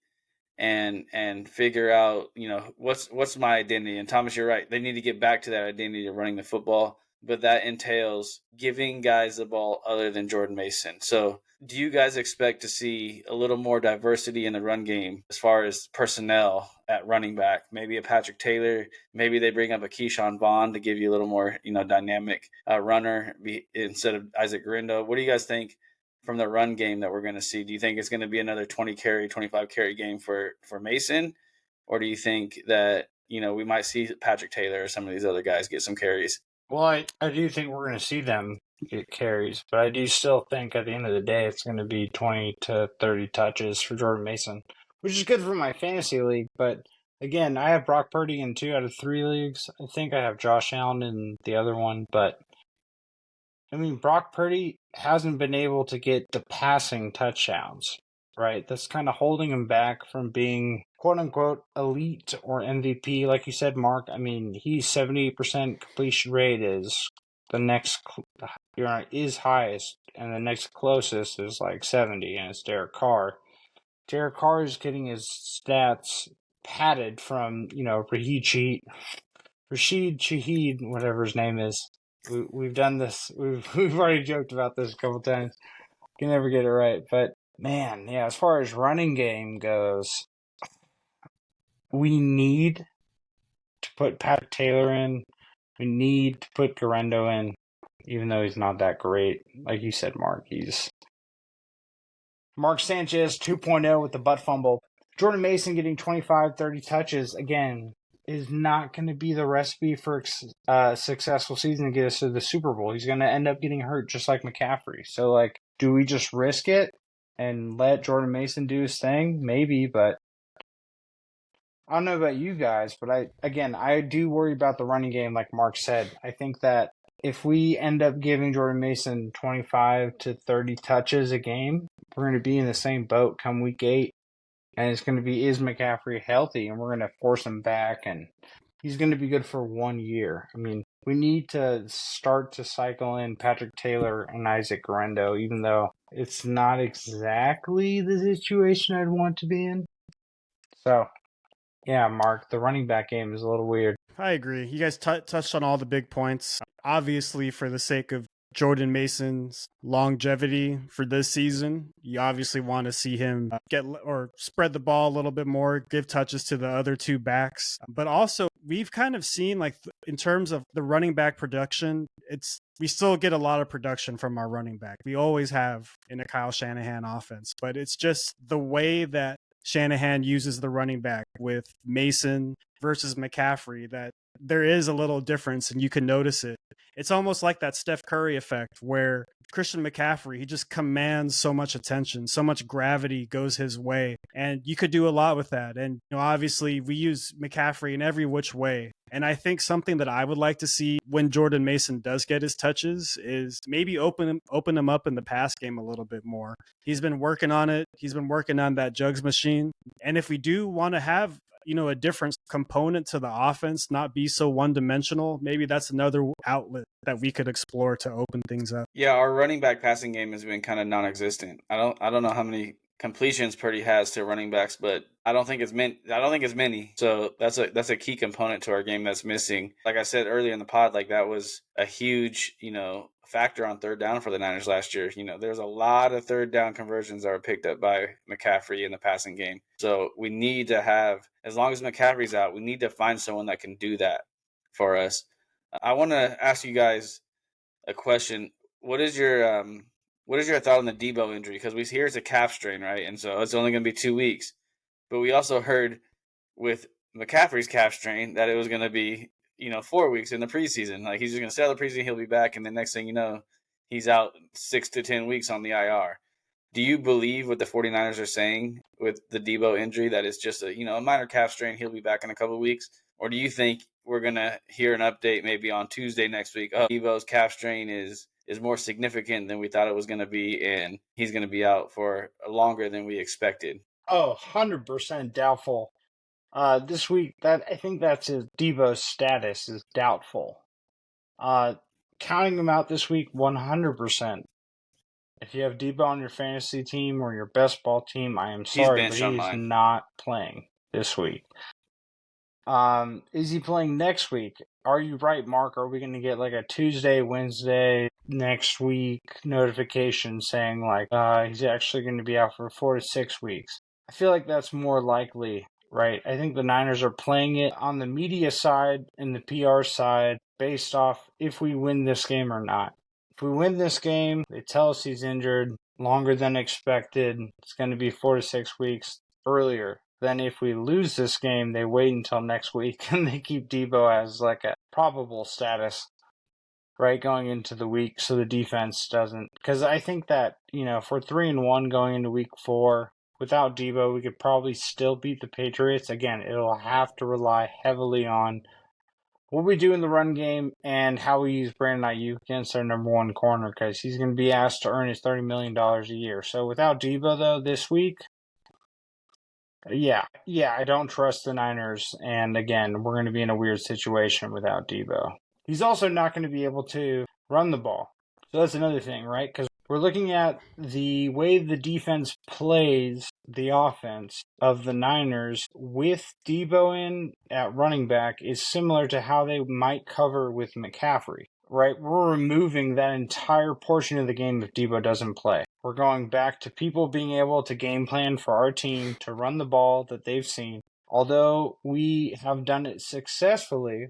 and figure out, what's my identity. And Thomas, you're right. They need to get back to that identity of running the football, but that entails giving guys the ball other than Jordan Mason. So do you guys expect to see a little more diversity in the run game as far as personnel at running back? Maybe a Patrick Taylor, maybe they bring up a Keyshawn Vaughn to give you a little more, dynamic runner instead of Isaac Guerendo. What do you guys think from the run game that we're going to see? Do you think it's going to be another 20 carry, 25 carry game for Mason? Or do you think that, we might see Patrick Taylor or some of these other guys get some carries? Well, I do think we're going to see them get carries, but I do still think at the end of the day it's going to be 20 to 30 touches for Jordan Mason, which is good for my fantasy league. But again, I have Brock Purdy in 2 out of 3 leagues. I think I have Josh Allen in the other one, but I mean, Brock Purdy hasn't been able to get the passing touchdowns, right? That's kind of holding him back from being quote unquote elite or MVP. Like you said, Mark, I mean, he's 78% completion rate is the next, is highest, and the next closest is like 70, and it's Derek Carr. Derek Carr is getting his stats padded from, Rashid Shaheed, whatever his name is. We've done this. We've already joked about this a couple times. Can never get it right, but man, yeah. As far as running game goes, we need to put Pat Taylor in. We need to put Guerendo in, even though he's not that great. Like you said, Mark, he's Mark Sanchez 2.0 with the butt fumble. Jordan Mason getting 25, 30 touches again is not going to be the recipe for a successful season to get us to the Super Bowl. He's going to end up getting hurt just like McCaffrey. So, do we just risk it and let Jordan Mason do his thing? Maybe, but I don't know about you guys, but I do worry about the running game, like Mark said. I think that if we end up giving Jordan Mason 25 to 30 touches a game, we're going to be in the same boat come week 8. And it's going to be, is McCaffrey healthy? And we're going to force him back, and he's going to be good for 1 year. I mean, we need to start to cycle in Patrick Taylor and Isaac Guerendo, even though it's not exactly the situation I'd want to be in. So, yeah, Mark, the running back game is a little weird. I agree. You guys touched on all the big points. Obviously, for the sake of Jordan Mason's longevity for this season, you obviously want to see him get or spread the ball a little bit more, give touches to the other 2 backs. But also, we've kind of seen, in terms of the running back production, we still get a lot of production from our running back. We always have in a Kyle Shanahan offense, but it's just the way that Shanahan uses the running back with Mason versus McCaffrey that there is a little difference, and you can notice it. It's almost like that Steph Curry effect where Christian McCaffrey, he just commands so much attention, so much gravity goes his way, and you could do a lot with that. And obviously we use McCaffrey in every which way. And I think something that I would like to see when Jordan Mason does get his touches is maybe open him up in the pass game a little bit more. He's been working on it. He's been working on that jugs machine. And if we do want to have a different component to the offense, not be so one-dimensional, maybe that's another outlet that we could explore to open things up. Yeah, our running back passing game has been kind of non-existent. I don't know how many completions Purdy has to running backs, but I don't think it's many. So that's a key component to our game that's missing. Like I said earlier in the pod, like that was a huge, factor on third down for the Niners last year. There's a lot of third down conversions that were picked up by McCaffrey in the passing game. So we need to have, as long as McCaffrey's out, we need to find someone that can do that for us. I want to ask you guys a question. What is your thought on the Debo injury? Because we hear it's a calf strain, right? And so it's only going to be 2 weeks. But we also heard with McCaffrey's calf strain that it was going to be 4 weeks in the preseason. Like he's just going to stay out of the preseason, he'll be back, and the next thing you know, he's out 6 to 10 weeks on the IR. Do you believe what the 49ers are saying with the Debo injury, that it's just a minor calf strain, he'll be back in a couple of weeks? Or do you think we're going to hear an update maybe on Tuesday next week? Oh, Debo's calf strain is more significant than we thought it was going to be, and he's going to be out for longer than we expected. Oh, 100% doubtful. This week, I think that's his Debo's status is doubtful. Counting him out this week, 100%. If you have Debo on your fantasy team or your best ball team, I am sorry, but he is not playing this week. Is he playing next week? Are you right, Mark? Are we going to get like a Tuesday, Wednesday, next week notification saying like he's actually going to be out for 4 to 6 weeks? I feel like that's more likely, right? I think the Niners are playing it on the media side and the PR side based off if we win this game or not. If we win this game, they tell us he's injured longer than expected. It's going to be 4 to 6 weeks earlier. Then if we lose this game, they wait until next week and they keep Debo as like a probable status, right, going into the week so the defense doesn't. Because I think that, if we're 3-1 going into week 4, without Debo, we could probably still beat the Patriots. Again, it'll have to rely heavily on what we do in the run game and how we use Brandon Ayuk against our number one corner, because he's going to be asked to earn his $30 million a year. So without Debo, though, this week, yeah, I don't trust the Niners. And again, we're going to be in a weird situation without Debo. He's also not going to be able to run the ball. So that's another thing, right? Because we're looking at the way the defense plays the offense of the Niners with Debo in at running back is similar to how they might cover with McCaffrey, right? We're removing that entire portion of the game if Debo doesn't play. We're going back to people being able to game plan for our team to run the ball that they've seen. Although we have done it successfully,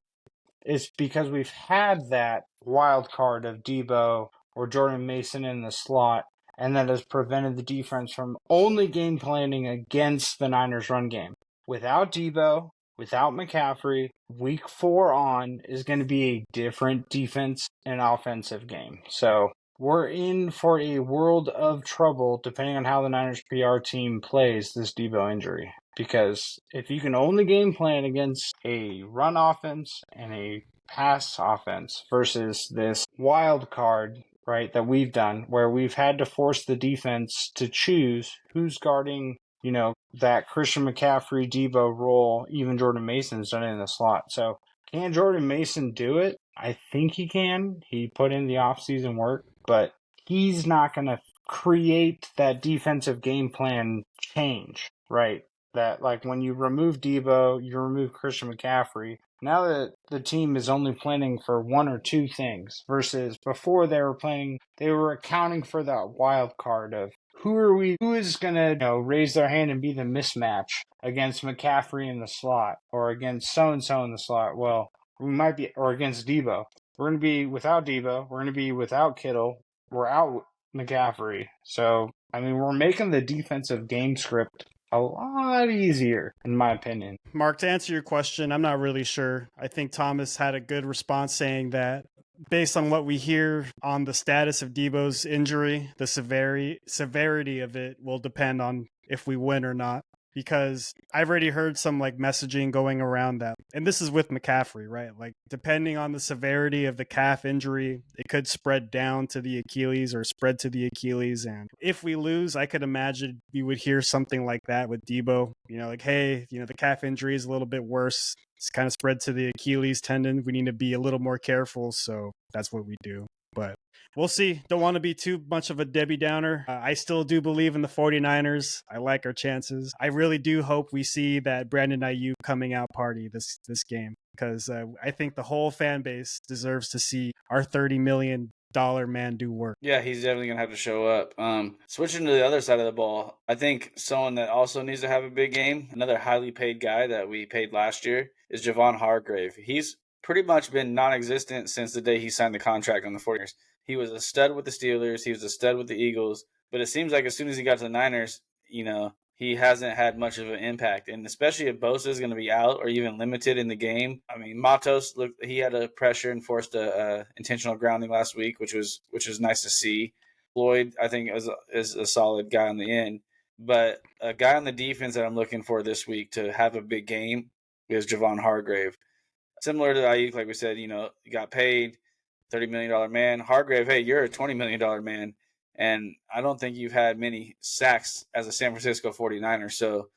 it's because we've had that wild card of Debo or Jordan Mason in the slot, and that has prevented the defense from only game planning against the Niners' run game. Without Debo, without McCaffrey, week 4 on is going to be a different defense and offensive game. So we're in for a world of trouble depending on how the Niners PR team plays this Debo injury. Because if you can only game plan against a run offense and a pass offense versus this wild card, right, that we've done, where we've had to force the defense to choose who's guarding, that Christian McCaffrey, Debo role. Even Jordan Mason's done it in the slot. So can Jordan Mason do it? I think he can. He put in the offseason work, but he's not going to create that defensive game plan change, right? That, like, when you remove Debo, you remove Christian McCaffrey. Now that the team is only planning for one or two things versus before they were accounting for that wild card of who is going to raise their hand and be the mismatch against McCaffrey in the slot or against so-and-so in the slot. Well, we might be, or against Debo. We're going to be without Debo. We're going to be without Kittle. We're out McCaffrey. So, we're making the defensive game script a lot easier, in my opinion. Mark, to answer your question, I'm not really sure. I think Thomas had a good response saying that based on what we hear on the status of Debo's injury, the severity of it will depend on if we win or not. because I've already heard some like messaging going around that, and this is with McCaffrey, right? Like depending on the severity of the calf injury, it could spread down to the Achilles or spread to the Achilles. And if we lose, I could imagine we would hear something like that with Debo, like, hey, the calf injury is a little bit worse. It's kind of spread to the Achilles tendon. We need to be a little more careful. So that's what we do. But we'll see. Don't want to be too much of a Debbie Downer. I still do believe in the 49ers. I like our chances. I really do hope we see that Brandon Ayuk coming out party this game, because I think the whole fan base deserves to see our $30 million man do work. Yeah, he's definitely gonna have to show up. Switching to the other side of the ball, I think someone that also needs to have a big game, another highly paid guy that we paid last year, is Javon Hargrave. He's pretty much been non-existent since the day he signed the contract on the 49ers. He was a stud with the Steelers. He was a stud with the Eagles. But it seems like as soon as he got to the Niners, he hasn't had much of an impact. And especially if Bosa is going to be out or even limited in the game. I mean, Matos, he had a pressure and forced a intentional grounding last week, which was nice to see. Floyd, I think, is a solid guy on the end. But a guy on the defense that I'm looking for this week to have a big game is Javon Hargrave. Similar to Ayuk, like we said, you got paid, $30 million man. Hargrave, hey, you're a $20 million man. And I don't think you've had many sacks as a San Francisco 49er. So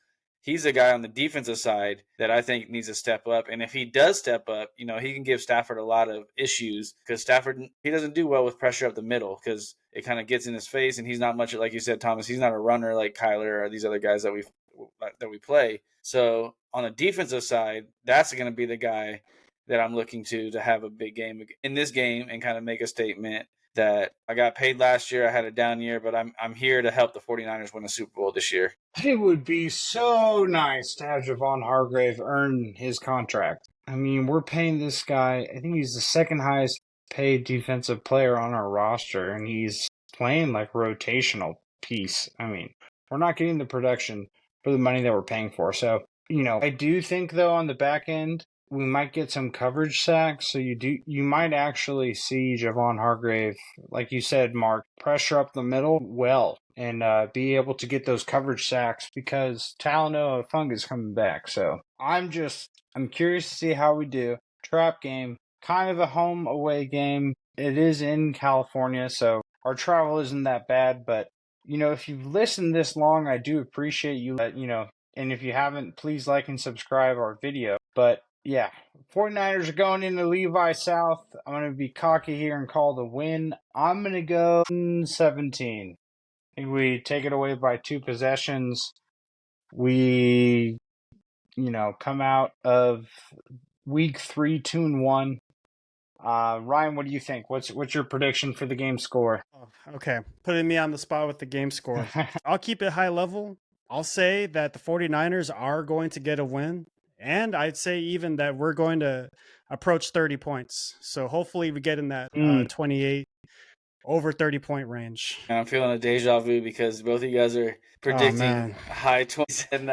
he's a guy on the defensive side that I think needs to step up. And if he does step up, he can give Stafford a lot of issues, because Stafford, he doesn't do well with pressure up the middle because it kind of gets in his face. And he's not much, like you said, Thomas, he's not a runner like Kyler or these other guys that we play. So on the defensive side, that's going to be the guy that I'm looking to have a big game in this game and kind of make a statement that I got paid last year. I had a down year, but I'm here to help the 49ers win a Super Bowl this year. It would be so nice to have Javon Hargrave earn his contract. I mean, we're paying this guy, I think he's the second highest paid defensive player on our roster, and he's playing like rotational piece. I mean, we're not getting the production for the money that we're paying for. So, I do think though on the back end, we might get some coverage sacks. So you might actually see Javon Hargrave, like you said, Mark, pressure up the middle well and be able to get those coverage sacks because Talanoa Fung is coming back. So I'm curious to see how we do. Trap game, kind of a home away game. It is in California, so our travel isn't that bad. But if you've listened this long, I do appreciate you. And if you haven't, please like and subscribe our video. But yeah, 49ers are going into Levi South. I'm going to be cocky here and call the win. I'm going to go 17. I think we take it away by 2 possessions. We, come out of week 3 2-1. Ryan, what do you think? What's your prediction for the game score? Oh, okay, putting me on the spot with the game score. I'll keep it high level. I'll say that the 49ers are going to get a win. And I'd say even that we're going to approach 30 points. So hopefully we get in that 28 over 30-point range. And I'm feeling a deja vu because both of you guys are predicting high 20s. And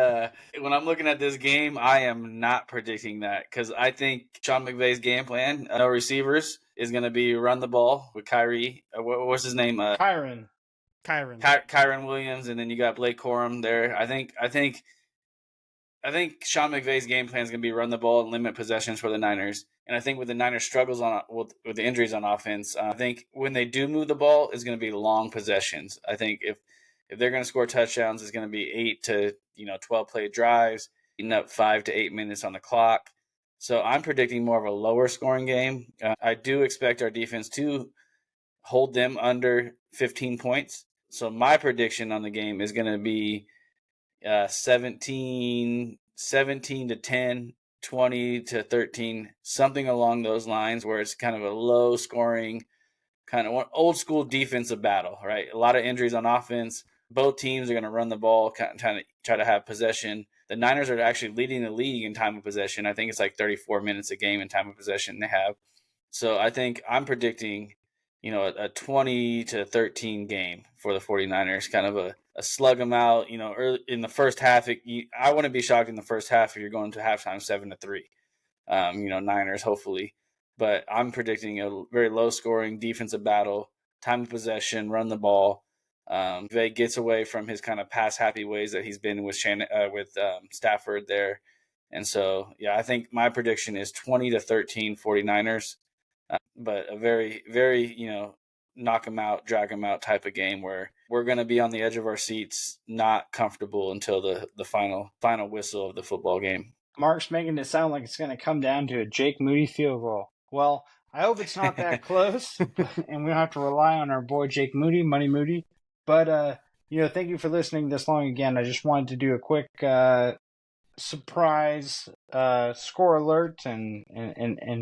when I'm looking at this game, I am not predicting that because I think Sean McVay's game plan, no receivers, is going to be run the ball with Kyrie. What's his name? Kyron Williams, and then you got Blake Corum there. I think Sean McVay's game plan is going to be run the ball and limit possessions for the Niners. And I think with the Niners' struggles with the injuries on offense, I think when they do move the ball, it's going to be long possessions. I think if they're going to score touchdowns, it's going to be 8 to 12 play drives, eating up 5 to 8 minutes on the clock. So I'm predicting more of a lower scoring game. I do expect our defense to hold them under 15 points. So my prediction on the game is going to be 17 to 10, 20 to 13, something along those lines, where it's kind of a low scoring, kind of old school defensive battle, right? A lot of injuries on offense. Both teams are going to run the ball, kind of try to have possession. The Niners are actually leading the league in time of possession. I think it's like 34 minutes a game in time of possession they have. So I think I'm predicting, a 20 to 13 game for the 49ers, kind of a slug them out, early in the first half. I wouldn't be shocked in the first half if you're going to halftime 7-3, Niners, hopefully. But I'm predicting a very low scoring defensive battle, time of possession, run the ball. Vay gets away from his kind of pass happy ways that he's been with Stafford there. And so, yeah, I think my prediction is 20-13 49ers, but a very, very, knock them out, drag them out type of game where we're going to be on the edge of our seats, not comfortable until the final whistle of the football game. Mark's making it sound like it's going to come down to a Jake Moody field goal. Well, I hope it's not that close, and we don't have to rely on our boy Jake Moody, Money Moody. But, thank you for listening this long again. I just wanted to do a quick surprise score alert and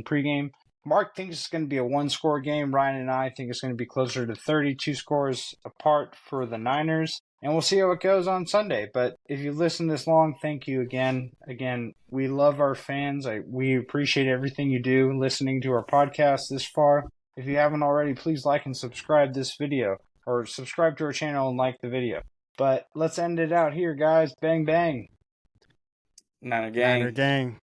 pregame. Mark thinks it's going to be a one-score game. Ryan and I think it's going to be closer to 32 scores apart for the Niners. And we'll see how it goes on Sunday. But if you listen this long, thank you again. Again, we love our fans. We appreciate everything you do listening to our podcast this far. If you haven't already, please like and subscribe this video. Or subscribe to our channel and like the video. But let's end it out here, guys. Bang, bang. Niner gang. Niner gang.